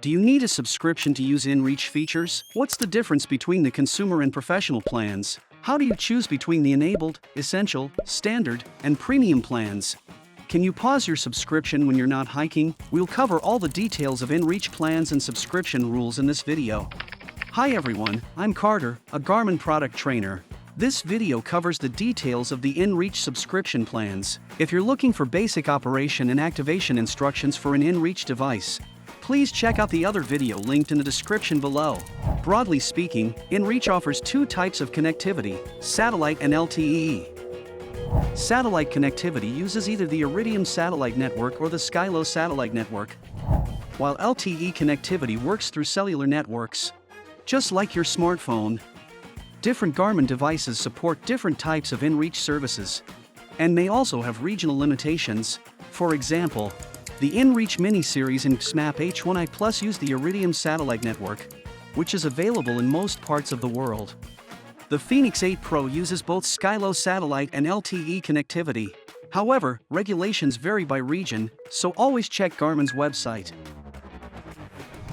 Do you need a subscription to use inReach features? What's the difference between the consumer and professional plans? How do you choose between the enabled, essential, standard, and premium plans? Can you pause your subscription when you're not hiking? We'll cover all the details of inReach plans and subscription rules in this video. Hi everyone, I'm Carter, a Garmin product trainer. This video covers the details of the inReach subscription plans. If you're looking for basic operation and activation instructions for an inReach device, please check out the other video linked in the description below. Broadly speaking, inReach offers two types of connectivity, satellite and LTE. Satellite connectivity uses either the Iridium satellite network or the Skylo satellite network, while LTE connectivity works through cellular networks. Just like your smartphone, different Garmin devices support different types of inReach services, and may also have regional limitations. For example, the inReach Mini series in XMAP H1i Plus use the Iridium satellite network, which is available in most parts of the world. The Phoenix 8 Pro uses both Skylo satellite and LTE connectivity. However, regulations vary by region, so always check Garmin's website.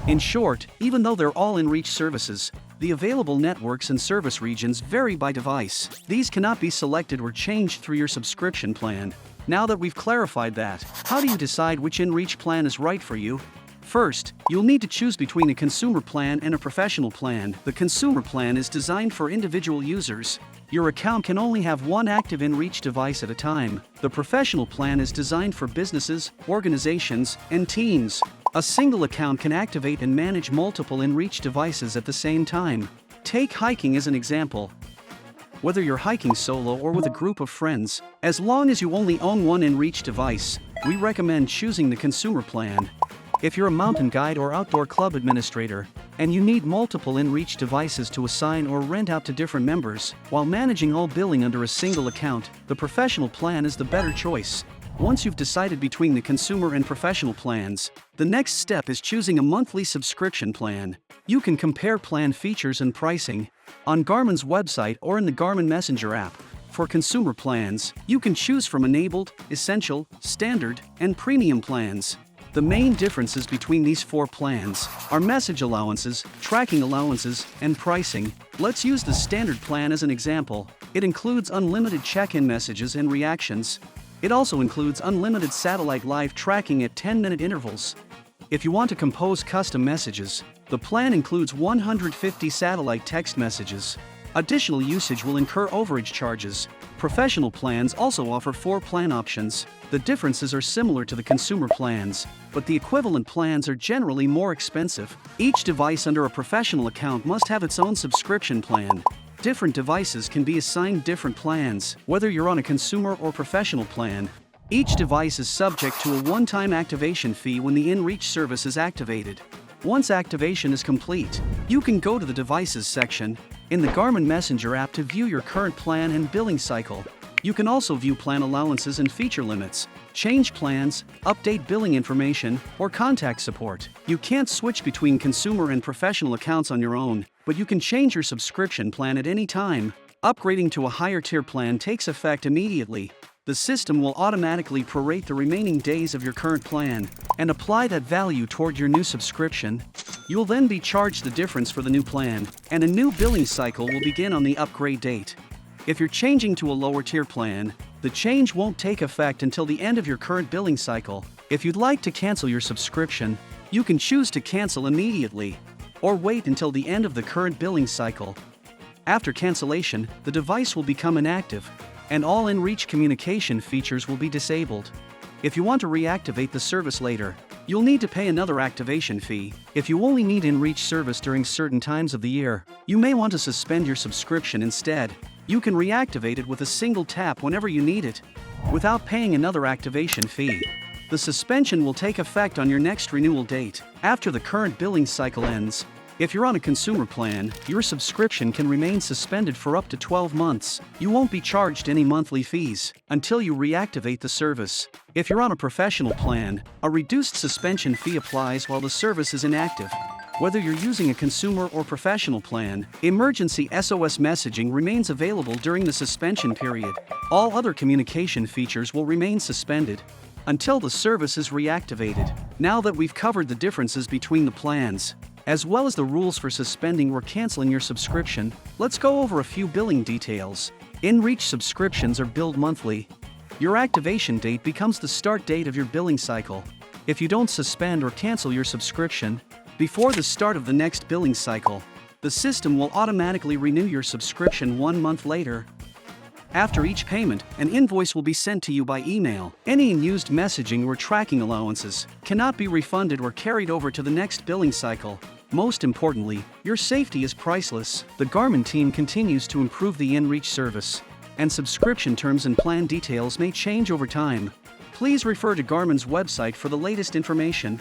In short, even though they're all inReach services, the available networks and service regions vary by device. These cannot be selected or changed through your subscription plan. Now that we've clarified that, how do you decide which inReach plan is right for you? First, you'll need to choose between a consumer plan and a professional plan. The consumer plan is designed for individual users. Your account can only have one active inReach device at a time. The professional plan is designed for businesses, organizations, and teams. A single account can activate and manage multiple inReach devices at the same time. Take hiking as an example. Whether you're hiking solo or with a group of friends, as long as you only own one inReach device, we recommend choosing the consumer plan. If you're a mountain guide or outdoor club administrator, and you need multiple inReach devices to assign or rent out to different members, while managing all billing under a single account, the professional plan is the better choice. Once you've decided between the consumer and professional plans, the next step is choosing a monthly subscription plan. You can compare plan features and pricing on Garmin's website or in the Garmin Messenger app. For consumer plans, you can choose from enabled, essential, standard, and premium plans. The main differences between these four plans are message allowances, tracking allowances, and pricing. Let's use the standard plan as an example. It includes unlimited check-in messages and reactions. It also includes unlimited satellite live tracking at 10-minute intervals. If you want to compose custom messages, the plan includes 150 satellite text messages. Additional usage will incur overage charges. Professional plans also offer 4 plan options. The differences are similar to the consumer plans, but the equivalent plans are generally more expensive. Each device under a professional account must have its own subscription plan. Different devices can be assigned different plans, whether you're on a consumer or professional plan. Each device is subject to a one-time activation fee when the inReach service is activated. Once activation is complete, you can go to the Devices section in the Garmin Messenger app to view your current plan and billing cycle. You can also view plan allowances and feature limits, change plans, update billing information, or contact support. You can't switch between consumer and professional accounts on your own, but you can change your subscription plan at any time. Upgrading to a higher tier plan takes effect immediately. The system will automatically prorate the remaining days of your current plan and apply that value toward your new subscription. You'll then be charged the difference for the new plan, and a new billing cycle will begin on the upgrade date. If you're changing to a lower tier plan, the change won't take effect until the end of your current billing cycle. If you'd like to cancel your subscription, you can choose to cancel immediately or wait until the end of the current billing cycle. After cancellation, the device will become inactive, and all inReach communication features will be disabled. If you want to reactivate the service later, you'll need to pay another activation fee. If you only need inReach service during certain times of the year, you may want to suspend your subscription instead. You can reactivate it with a single tap whenever you need it, without paying another activation fee. The suspension will take effect on your next renewal date, after the current billing cycle ends. If you're on a consumer plan, your subscription can remain suspended for up to 12 months. You won't be charged any monthly fees until you reactivate the service. If you're on a professional plan, a reduced suspension fee applies while the service is inactive. Whether you're using a consumer or professional plan, emergency SOS messaging remains available during the suspension period. All other communication features will remain suspended. until the service is reactivated. Now that we've covered the differences between the plans, as well as the rules for suspending or canceling your subscription, let's go over a few billing details. inReach subscriptions are billed monthly. Your activation date becomes the start date of your billing cycle. If you don't suspend or cancel your subscription before the start of the next billing cycle, the system will automatically renew your subscription 1 month later. After each payment, an invoice will be sent to you by email. Any unused messaging or tracking allowances cannot be refunded or carried over to the next billing cycle. Most importantly, your safety is priceless. The Garmin team continues to improve the inReach service, and subscription terms and plan details may change over time. Please refer to Garmin's website for the latest information.